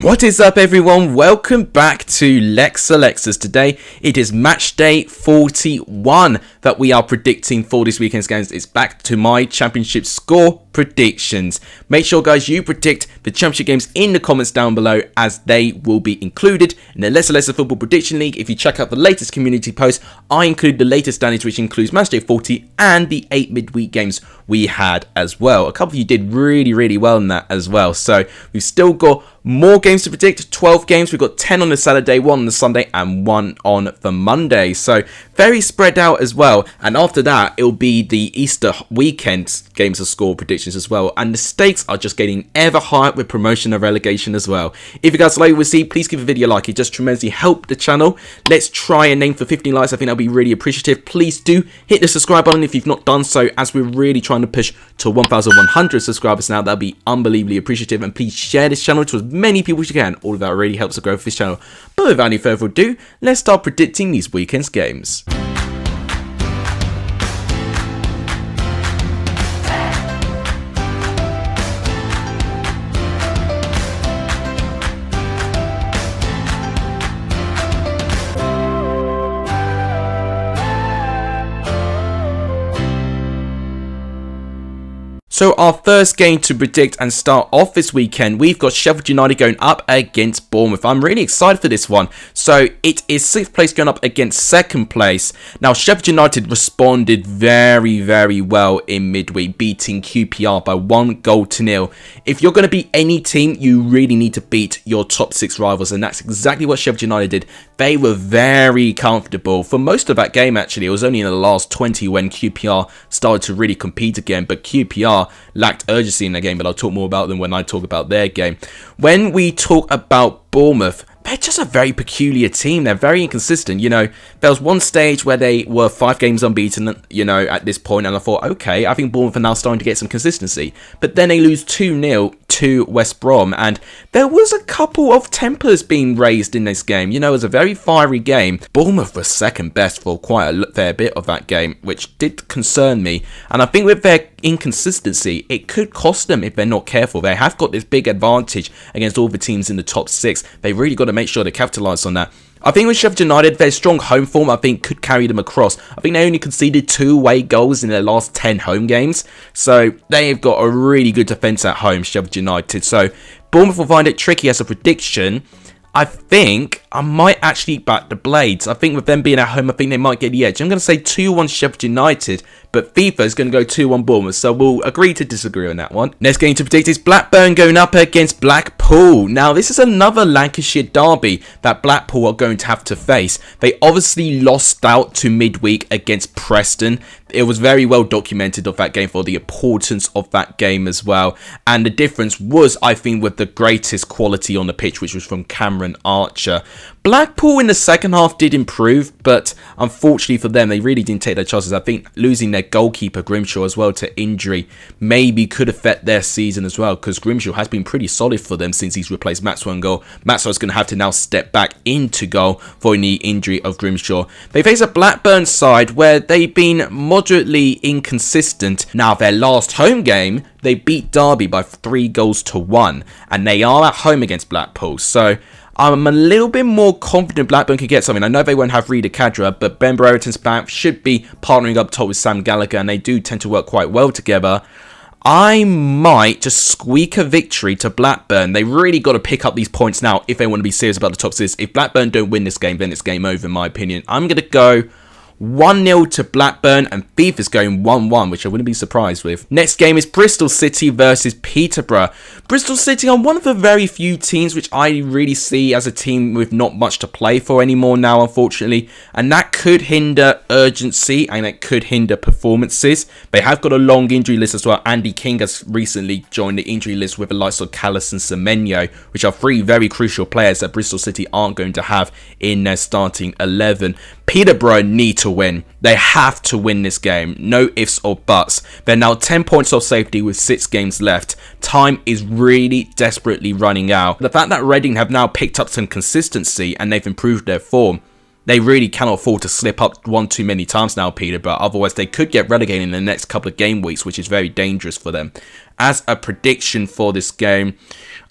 What is up, everyone? Welcome back to Lex Alexas. Today it is match day 41 that we are predicting for this weekend's games. It's back to my championship score predictions. Make sure, guys, you predict the championship games in the comments down below, as they will be included in the Lex Alexas Football Prediction League. If you check out the latest community post, I include the latest standings, which includes match day 40 and the 8 midweek games we had as well. A couple of you did really well in that as well. So we've still got more games to predict. 12 games. We've got 10 on the Saturday, 1 on the Sunday, and 1 on the Monday. So very spread out as well. And after that, it'll be the Easter weekend games of score predictions as well. And the stakes are just getting ever higher with promotion and relegation as well. If you guys like what we see, please give the video a like. It just tremendously helped the channel. Let's try and aim for 15 likes. I think that'll be really appreciative. Please do hit the subscribe button if you've not done so, as we're really trying to push to 1,100 subscribers now. That'll be unbelievably appreciative. And please share this channel to as many people as you can. All of that really helps the growth of this channel. But without any further ado, let's start predicting these weekend's games. So our first game to predict and start off this weekend, we've got Sheff Utd going up against Bournemouth. I'm really excited for this one. So it is 6th place going up against 2nd place. Now Sheff Utd responded very well in midweek, beating QPR by 1-0. If you're going to beat any team, you really need to beat your top 6 rivals, and that's exactly what Sheff Utd did. They were very comfortable for most of that game. Actually, it was only in the last 20 when QPR started to really compete again, but QPR lacked urgency in the game, but I'll talk more about them when I talk about their game. When we talk about Bournemouth, they're just a very peculiar team. They're very inconsistent. You know, there was one stage where they were 5 games unbeaten, you know, at this point, and I thought, okay, I think Bournemouth are now starting to get some consistency. But then they lose 2-0 to West Brom, and there was a couple of tempers being raised in this game. You know, it was a very fiery game. Bournemouth was second best for quite a fair bit of that game, which did concern me. And I think with their inconsistency, it could cost them if they're not careful. They have got this big advantage against all the teams in the top 6. They've really got to make sure they capitalise on that. I think with Sheff Utd, their strong home form, I think, could carry them across. I think they only conceded 2 away goals in their last 10 home games. So they've got a really good defence at home, Sheff Utd. So Bournemouth will find it tricky as a prediction. I think I might actually back the Blades. I think with them being at home, I think they might get the edge. I'm going to say 2-1 Sheff Utd, but FIFA is going to go 2-1 Bournemouth, so we'll agree to disagree on that one. Next game to predict is Blackburn going up against Blackpool. Now, this is another Lancashire derby that Blackpool are going to have to face. They obviously lost out to midweek against Preston. It was very well documented of that game for the importance of that game as well. And the difference was, I think, with the greatest quality on the pitch, which was from Cameron Archer. Blackpool in the second half did improve, but unfortunately for them, they really didn't take their chances. I think losing their goalkeeper Grimshaw as well to injury maybe could affect their season as well, because Grimshaw has been pretty solid for them since he's replaced Maxwell in goal. Maxwell's going to have to now step back into goal for the injury of Grimshaw. They face a Blackburn side where they've been moderately inconsistent. Now, their last home game, they beat Derby by 3-1, and they are at home against Blackpool. So I'm a little bit more confident Blackburn could get something. I know they won't have Reeder Cadra, but Ben Brereton's back, should be partnering up top with Sam Gallagher, and they do tend to work quite well together. I might just squeak a victory to Blackburn. They really got to pick up these points now if they want to be serious about the top 6. If Blackburn don't win this game, then it's game over in my opinion. I'm going to go 1-0 to Blackburn, and FIFA's going 1-1, which I wouldn't be surprised with. Next game is Bristol City versus Peterborough. Bristol City are one of the very few teams which I really see as a team with not much to play for anymore now, unfortunately, and that could hinder urgency and it could hinder performances. They have got a long injury list as well. Andy King has recently joined the injury list with the likes of Callas and Semenyo, which are 3 very crucial players that Bristol City aren't going to have in their starting 11. Peterborough need to win. They have to win this game. No ifs or buts. They're now 10 points off safety with 6 games left. Time is really desperately running out. The fact that Reading have now picked up some consistency and they've improved their form, they really cannot afford to slip up one too many times now, Peterborough. Otherwise, they could get relegated in the next couple of game weeks, which is very dangerous for them. As a prediction for this game,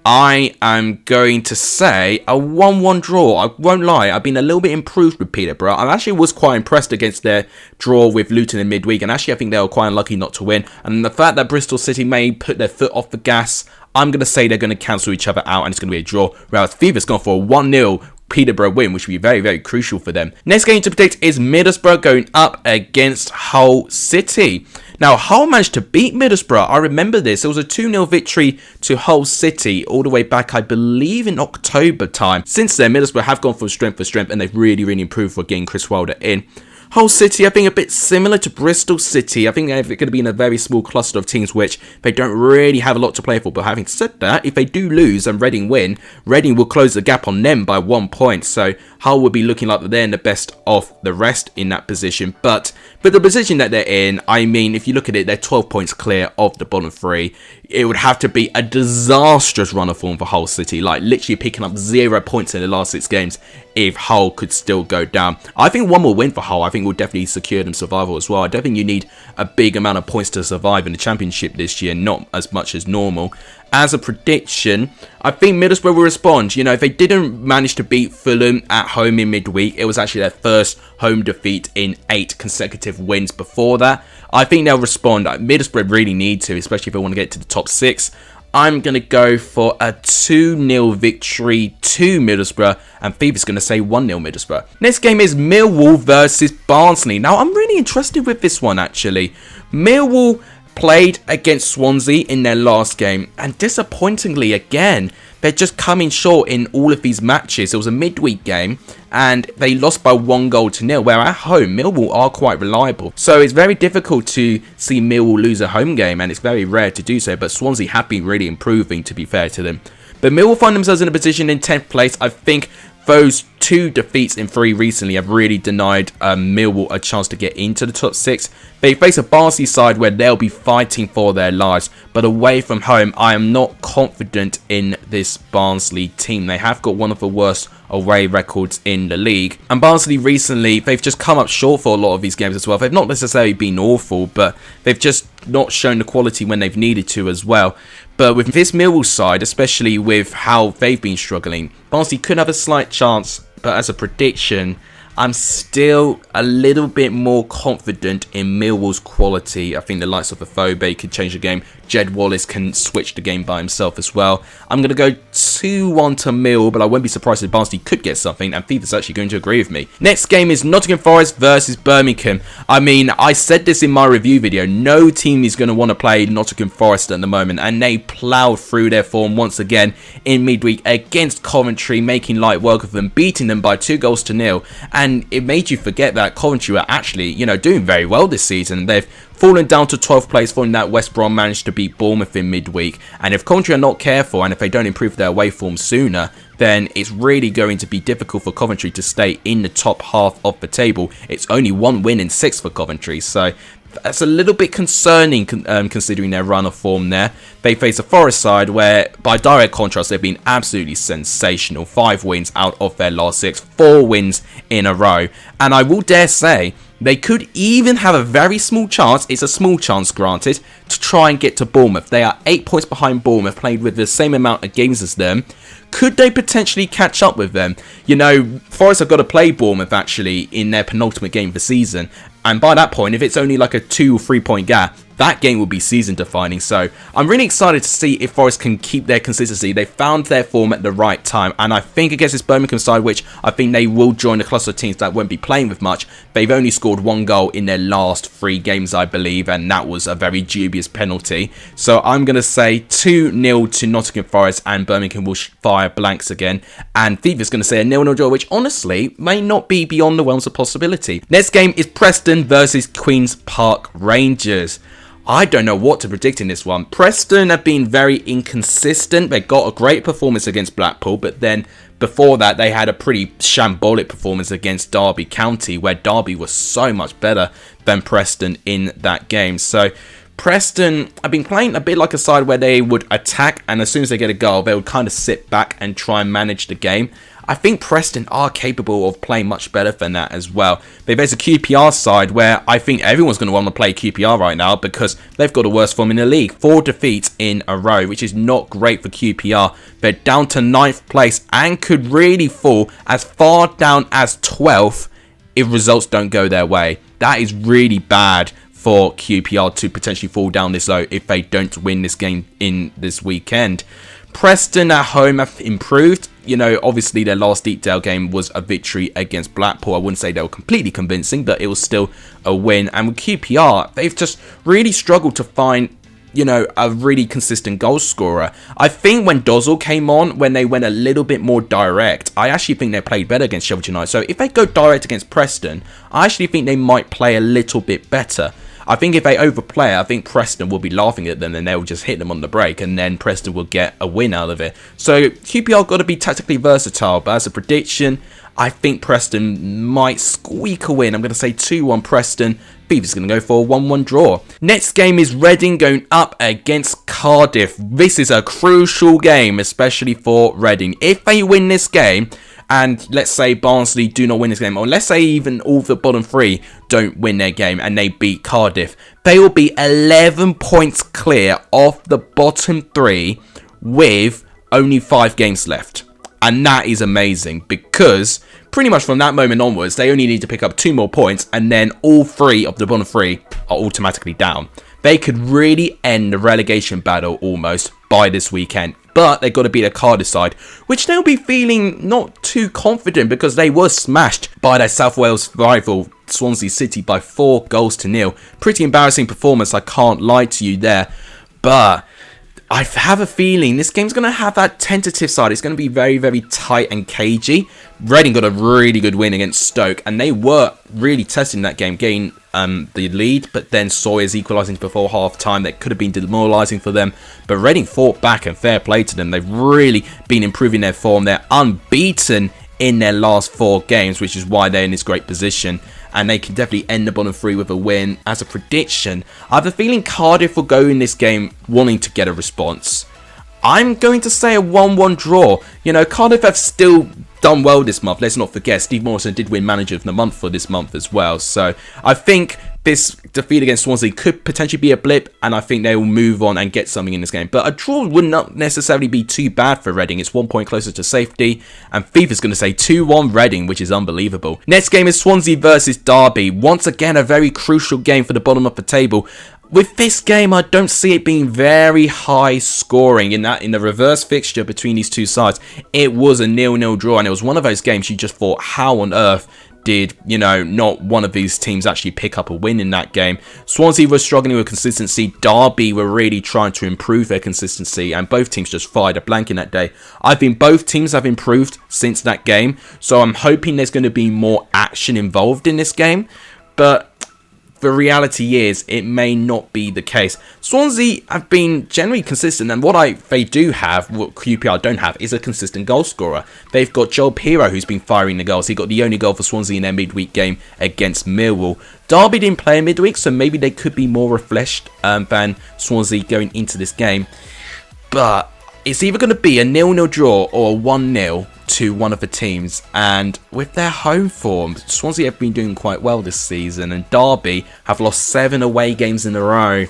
I am going to say a 1-1 draw. I won't lie, I've been a little bit improved with Peterborough. I actually was quite impressed against their draw with Luton in midweek, and actually I think they were quite unlucky not to win. And the fact that Bristol City may put their foot off the gas, I'm going to say they're going to cancel each other out and it's going to be a draw. Whereas Fifa's gone for a 1-0 Peterborough win, which would be very, very crucial for them. Next game to predict is Middlesbrough going up against Hull City. Now, Hull managed to beat Middlesbrough. I remember this. It was a 2-0 victory to Hull City all the way back, I believe, in October time. Since then, Middlesbrough have gone from strength to strength, and they've really, really improved for getting Chris Wilder in. Hull City, I think, a bit similar to Bristol City. I think they're going to be in a very small cluster of teams which they don't really have a lot to play for. But having said that, if they do lose and Reading win, Reading will close the gap on them by 1 point. So Hull will be looking like they're in the best of the rest in that position. But with the position that they're in, I mean, if you look at it, they're 12 points clear of the bottom three. It would have to be a disastrous run of form for Hull City, like literally picking up 0 points in the last 6 games if Hull could still go down. I think one more win for Hull, I think, will definitely secure them survival as well. I don't think you need a big amount of points to survive in the Championship this year, not as much as normal. As a prediction, I think Middlesbrough will respond. You know, if they didn't manage to beat Fulham at home in midweek, it was actually their first home defeat in 8 consecutive wins before that. I think they'll respond. Middlesbrough really need to, especially if they want to get to the top 6. I'm going to go for a 2-0 victory to Middlesbrough, and Fifa's going to say 1-0 Middlesbrough. Next game is Millwall versus Barnsley. Now, I'm really interested with this one, actually. Millwall played against Swansea in their last game, and disappointingly again, they're just coming short in all of these matches. It was a midweek game and they lost by 1-0, where at home Millwall are quite reliable. So it's very difficult to see Millwall lose a home game, and it's very rare to do so, but Swansea have been really improving, to be fair to them. But Millwall find themselves in a position in 10th place. I think those 2 defeats in 3 recently have really denied Millwall a chance to get into the top 6. They face a Barnsley side where they'll be fighting for their lives, but away from home, I am not confident in this Barnsley team. They have got one of the worst away records in the league, and Barnsley recently, they've just come up short for a lot of these games as well. They've not necessarily been awful, but they've just not shown the quality when they've needed to as well. But with this Millwall side, especially with how they've been struggling, Barnsley could have a slight chance. But as a prediction, I'm still a little bit more confident in Millwall's quality. I think the likes of Afobe could change the game. Jed Wallace can switch the game by himself as well. I'm going to go 2-1 to Mill, but I won't be surprised if Barnsley could get something, and Fifa's actually going to agree with me. Next game is Nottingham Forest versus Birmingham. I mean, I said this in my review video. No team is going to want to play Nottingham Forest at the moment, and they ploughed through their form once again in midweek against Coventry, making light work of them, beating them by 2-0. And it made you forget that Coventry were actually, you know, doing very well this season. They've fallen down to 12th place following that West Brom managed to beat Bournemouth in midweek. And if Coventry are not careful, and if they don't improve their away form sooner, then it's really going to be difficult for Coventry to stay in the top half of the table. It's only 1 win in 6 for Coventry, so that's a little bit concerning considering their run of form there. They face a Forest side where, by direct contrast, they've been absolutely sensational. 5 wins out of their last 6, 4 wins in a row. And I will dare say, they could even have a very small chance, it's a small chance granted, to try and get to Bournemouth. They are 8 points behind Bournemouth, played with the same amount of games as them. Could they potentially catch up with them? You know, Forest have got to play Bournemouth actually in their penultimate game of the season. And by that point, if it's only like a 2 or 3 point gap, that game will be season defining. So I'm really excited to see if Forest can keep their consistency. They found their form at the right time, and I think against this Birmingham side, which I think they will join the cluster of teams that won't be playing with much, they've only scored 1 goal in their last 3 games, I believe, and that was a very dubious penalty. So I'm going to say 2-0 to Nottingham Forest, and Birmingham will fire blanks again. And Fifa's going to say a 0-0 draw, which honestly may not be beyond the realms of possibility. Next game is Preston versus Queen's Park Rangers. I don't know what to predict in this one. Preston have been very inconsistent. They got a great performance against Blackpool, but then before that they had a pretty shambolic performance against Derby County, where Derby was so much better than Preston in that game. So Preston have been playing a bit like a side where they would attack, and as soon as they get a goal, they would kind of sit back and try and manage the game. I think Preston are capable of playing much better than that as well. They face a QPR side where I think everyone's going to want to play QPR right now because they've got the worst form in the league. 4 defeats in a row, which is not great for QPR. They're down to 9th place and could really fall as far down as 12th if results don't go their way. That is really bad for QPR to potentially fall down this low if they don't win this game in this weekend. Preston at home have improved. You know, obviously their last Deepdale game was a victory against Blackpool. I wouldn't say they were completely convincing, but it was still a win. And with QPR, they've just really struggled to find, you know, a really consistent goal scorer. I think when Dozzell came on, when they went a little bit more direct, I actually think they played better against Sheffield United. So if they go direct against Preston, I actually think they might play a little bit better. I think if they overplay, I think Preston will be laughing at them and they'll just hit them on the break and then Preston will get a win out of it. So QPR got to be tactically versatile, but as a prediction, I think Preston might squeak a win. I'm going to say 2-1 Preston. Fever's going to go for a 1-1 draw. Next game is Reading going up against Cardiff. This is a crucial game, especially for Reading. If they win this game, and let's say Barnsley do not win this game, or let's say even all the bottom 3 don't win their game and they beat Cardiff, they will be 11 points clear off the bottom 3 with only 5 games left. And that is amazing because pretty much from that moment onwards, they only need to pick up 2 more points and then all 3 of the bottom 3 are automatically down. They could really end the relegation battle almost by this weekend. But they've got to beat a Cardiff side, which they'll be feeling not too confident because they were smashed by their South Wales rival Swansea City by 4-0. Pretty embarrassing performance, I can't lie to you there. But I have a feeling this game's going to have that tentative side. It's going to be very, very tight and cagey. Reading got a really good win against Stoke, and they were really testing that game, getting the lead, but then Sawyer's equalising before half-time. That could have been demoralising for them, but Reading fought back, and fair play to them. They've really been improving their form. They're unbeaten in their last 4 games, which is why they're in this great position, and they can definitely end the bottom 3 with a win. As a prediction, I have a feeling Cardiff will go in this game wanting to get a response. I'm going to say a 1-1 draw. You know, Cardiff have still done well this month. Let's not forget, Steve Morrison did win Manager of the Month for this month as well. So I think this defeat against Swansea could potentially be a blip, and I think they will move on and get something in this game. But a draw would not necessarily be too bad for Reading. It's 1 point closer to safety, and Fifa's going to say 2-1 Reading, which is unbelievable. Next game is Swansea versus Derby. Once again, a very crucial game for the bottom of the table. With this game, I don't see it being very high scoring in the reverse fixture between these two sides. It was a 0-0 draw, and it was one of those games you just thought, how on earth did, you know, not one of these teams actually pick up a win in that game. Swansea were struggling with consistency. Derby were really trying to improve their consistency, and both teams just fired a blank in that day. I think both teams have improved since that game, so I'm hoping there's going to be more action involved in this game, but the reality is, it may not be the case. Swansea have been generally consistent, and what they do have, what QPR don't have, is a consistent goal scorer. They've got Joel Pirro, who's been firing the goals. He got the only goal for Swansea in their midweek game against Millwall. Derby didn't play in midweek, so maybe they could be more refreshed than Swansea going into this game. But it's either going to be a 0-0 draw or a 1-0 to one of the teams, and with their home form, Swansea have been doing quite well this season, and Derby have lost 7 away games in a row,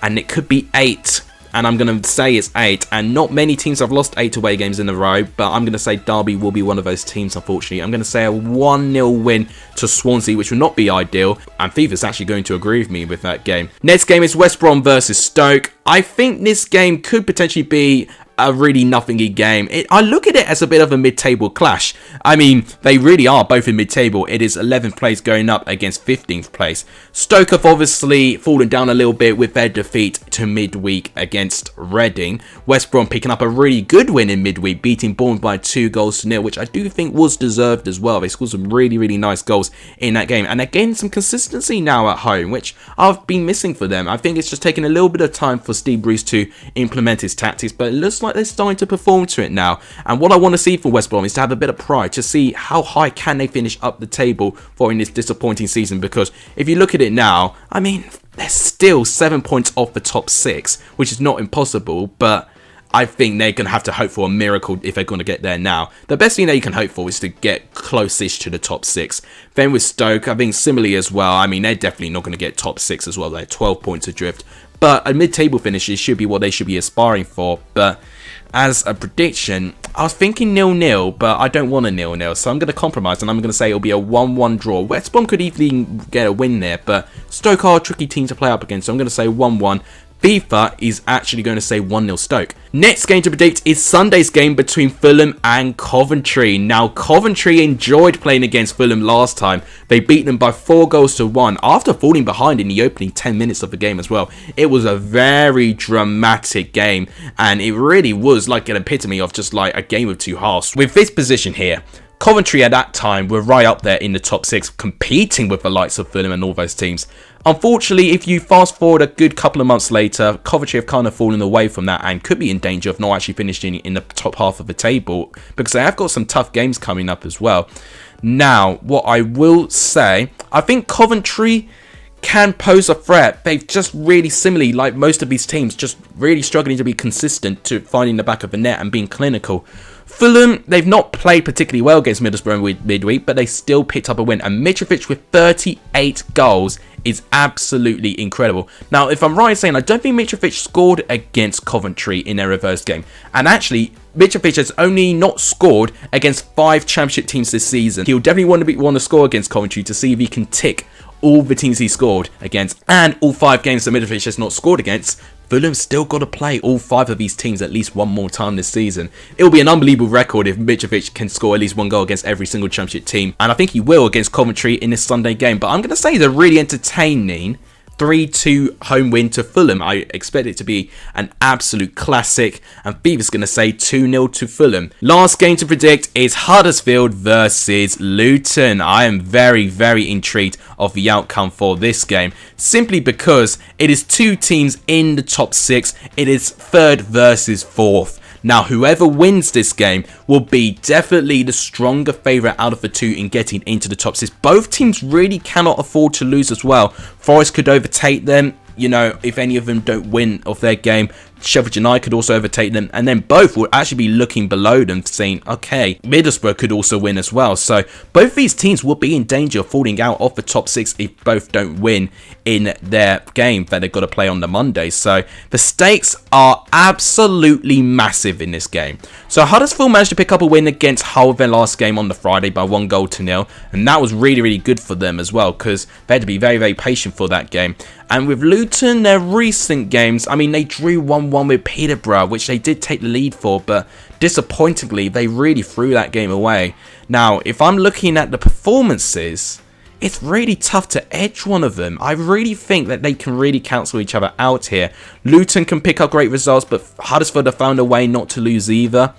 and it could be 8, and I'm going to say it's 8, and not many teams have lost 8 away games in a row, but I'm going to say Derby will be one of those teams, unfortunately. I'm going to say a 1-0 win to Swansea, which would not be ideal, and Fifa's actually going to agree with me with that game. Next game is West Brom versus Stoke. I think this game could potentially be a really nothingy game. I look at it as a bit of a mid-table clash. I mean, they really are both in mid-table. It is 11th place going up against 15th place. Stoke have obviously fallen down a little bit with their defeat to midweek against Reading. West Brom picking up a really good win in midweek, beating Bournemouth by 2-0, which I do think was deserved as well. They scored some really, really nice goals in that game, and they're gaining some consistency now at home, which I've been missing for them. I think it's just taken a little bit of time for Steve Bruce to implement his tactics, but it looks like they're starting to perform to it now. And what I want to see from West Brom is to have a bit of pride, to see how high can they finish up the table following this disappointing season. Because if you look at it now, I mean, they're still 7 points off the top 6, which is not impossible, but I think they're going to have to hope for a miracle if they're going to get there now. The best thing that you can hope for is to get close-ish to the top 6. Then with Stoke, I think similarly as well, I mean, they're definitely not going to get top 6 as well. They're 12 points adrift. But a mid-table finish should be what they should be aspiring for. But as a prediction, I was thinking 0-0, but I don't want a 0-0. So I'm going to compromise and I'm going to say it'll be a 1-1 draw. West Brom could easily get a win there, but Stoke are a tricky team to play up against. So I'm going to say 1-1. FIFA is actually going to say 1-0 Stoke. Next game to predict is Sunday's game between Fulham and Coventry. Now, Coventry enjoyed playing against Fulham last time. They beat them by 4-1 after falling behind in the opening 10 minutes of the game as well. It was a very dramatic game, and it really was like an epitome of just like a game of two halves. With this position here, Coventry at that time were right up there in the top 6, competing with the likes of Fulham and all those teams. Unfortunately, if you fast forward a good couple of months later, Coventry have kind of fallen away from that and could be in danger of not actually finishing in the top half of the table, because they have got some tough games coming up as well. Now, what I will say, I think Coventry can pose a threat. They've just really similarly, like most of these teams, just really struggling to be consistent to finding the back of the net and being clinical. Fulham, they've not played particularly well against Middlesbrough midweek, but they still picked up a win. And Mitrovic with 38 goals is absolutely incredible. Now, if I'm right in saying, I don't think Mitrovic scored against Coventry in their reverse game. And actually, Mitrovic has only not scored against 5 championship teams this season. He'll definitely want to score against Coventry to see if he can tick all the teams he scored against, and all 5 games that Mitrovic has not scored against. Fulham's still got to play all 5 of these teams at least one more time this season. It will be an unbelievable record if Mitrovic can score at least 1 goal against every single championship team, and I think he will against Coventry in this Sunday game. But I'm going to say it's a really entertaining 3-2 home win to Fulham. I expect it to be an absolute classic, and Beaver's going to say 2-0 to Fulham. Last game to predict is Huddersfield versus Luton. I am very, very intrigued of the outcome for this game, simply because it is 2 teams in the top 6. It is 3rd versus 4th. Now, whoever wins this game will be definitely the stronger favourite out of the 2 in getting into the top 6. Both teams really cannot afford to lose as well. Forest could overtake them, you know, if any of them don't win of their game. Sheff Utd could also overtake them, and then both will actually be looking below them, saying, okay, Middlesbrough could also win as well. So both these teams will be in danger of falling out of the top 6 if both don't win in their game that they've got to play on the Monday. So the stakes are absolutely massive in this game. So Huddersfield managed to pick up a win against Hull their last game on the Friday by 1-0, and that was really, really good for them as well, because they had to be very, very patient for that game. And with Luton, their recent games, I mean, they drew 1-1 with Peterborough, which they did take the lead for, but disappointingly, they really threw that game away. Now, if I'm looking at the performances, it's really tough to edge one of them. I really think that they can really cancel each other out here. Luton can pick up great results, but Huddersfield have found a way not to lose either.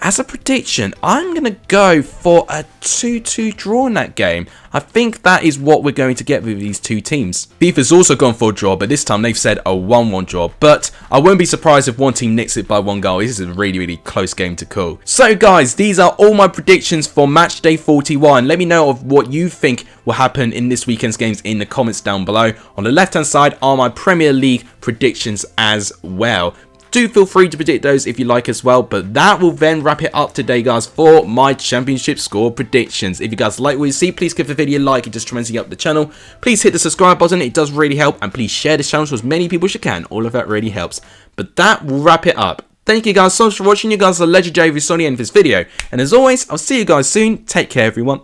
As a prediction, I'm going to go for a 2-2 draw in that game. I think that is what we're going to get with these 2 teams. FIFA's also gone for a draw, but this time they've said a 1-1 draw. But I won't be surprised if one team nicks it by 1 goal. This is a really, really close game to call. So guys, these are all my predictions for match day 41. Let me know of what you think will happen in this weekend's games in the comments down below. On the left hand side are my Premier League predictions as well. Do feel free to predict those if you like as well. But that will then wrap it up today, guys, for my championship score predictions. If you guys like what you see, please give the video a like. It just tremendously up the channel. Please hit the subscribe button. It does really help. And please share this channel to as many people as you can. All of that really helps. But that will wrap it up. Thank you guys so much for watching. You guys are legendary if you saw the end of this video. And as always, I'll see you guys soon. Take care, everyone.